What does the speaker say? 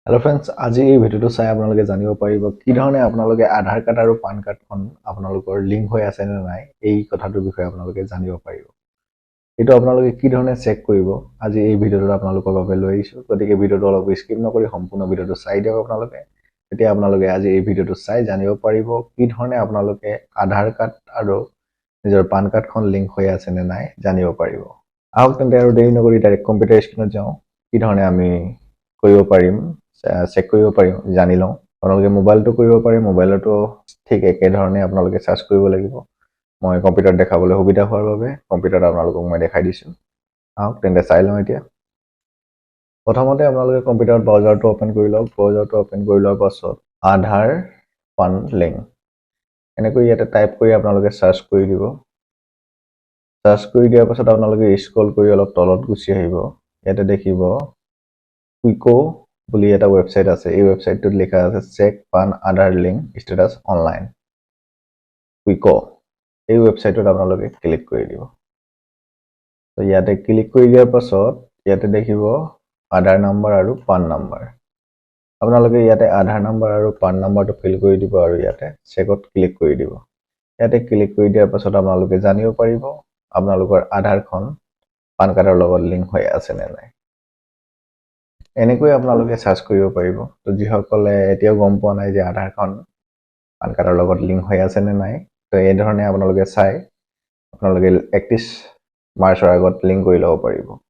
hello friends আজি এই ভিডিওটো চাই আপোনালোকে জানিব পাৰিব কি ধৰণে আপোনালোকে আধাৰ কাৰ্ড আৰু পান কাৰ্ডখন আপোনালোকৰ লিংক হৈ আছে নে নাই এই কথাটোৰ বিষয়ে আপোনালোকে জানিব পাৰিব এটো আপোনালোকে কি ধৰণে চেক কৰিব আজি এই ভিডিওটো আপোনালোকৰ বাবে লৈ আহিছো গতিকে ভিডিওটো অলপ স্কিপ নকৰি সম্পূৰ্ণ ভিডিওটো চাই দিয়ক আপোনালোকে তেতিয়া আপোনালোকে আজি এই ভিডিওটো চাই জানিব পাৰিব কি ধৰণে আপোনালোকে আধাৰ কাৰ্ড আৰু নিজৰ পান কাৰ্ডখন লিংক হৈ আছে নে নাই জানিব পাৰিব আহক তেন্তে আৰু দেৰি নকৰি ডাইৰেক্ট কম্পিউটাৰ স্ক্ৰীনত যাওঁ কি ধৰণে আমি কৰিব পাৰিম চেক কৰিব পাৰিম জানি লওঁ আপোনালোকে মোবাইলটো কৰিব পাৰে মোবাইলটো ঠিক একে ধৰণে আপোনালোকে সাৰ্চ কৰিব লাগিব মই কম্পিউটাৰ দেখাবলৈ সুবিধা হোৱাৰ বাবে কম্পিউটাৰত আপোনালোকক মই দেখাই দিছো আহক তেন্তে চাই লওঁ এতিয়া প্ৰথমতে আপোনালোকে কম্পিউটাৰত ব্ৰাউজাৰটো ওপেন কৰি লওক ব্ৰাউজাৰটো ওপেন কৰি লোৱাৰ পাছত আধাৰ পান লিংক এনেকৈ ইয়াতে টাইপ কৰি আপোনালোকে সাৰ্চ কৰি দিব সাৰ্চ কৰি দিয়াৰ পাছত আপোনালোকে স্ক্ৰল কৰি অলপ তলত গুচি আহিব ইয়াতে দেখিব কুইকো বুলি এটা ওয়েবসাইট আছে এই ওয়েবসাইটটোত লেখা আছে চেক পান আধাৰ লিংক ষ্টেটাস অনলাইন কুইকো এই ওয়েবসাইটত আপোনালোকে ক্লিক কৰি দিব তো ইয়াতে ক্লিক কৰি দিয়াৰ পাছত ইয়াতে দেখিব আধাৰ নম্বৰ আৰু পান নম্বৰ আপোনালোকে ইয়াতে আধাৰ নম্বৰ আৰু পান নম্বৰটো ফিল কৰি দিব আৰু ইয়াতে চেকত ক্লিক কৰি দিব ইয়াতে ক্লিক কৰি দিয়াৰ পাছত আপোনালোকে জানিব পাৰিব আপোনালোকৰ আধাৰখন পান কাৰ্ডৰ লগত লিংক হৈ আছে নে নাই এনেকৈ আপোনালোকে সাৰ্চ কৰিব পাৰিব তো যিসকলে এতিয়াও গম পোৱা নাই যে আধাৰখন পান কাৰ্ডৰ লগত লিংক হৈ আছে নে নাই তো এই ধৰণে আপোনালোকে চাই আপোনালোকে 31 মাৰ্চৰ আগত লিংক কৰি ল'ব পাৰিব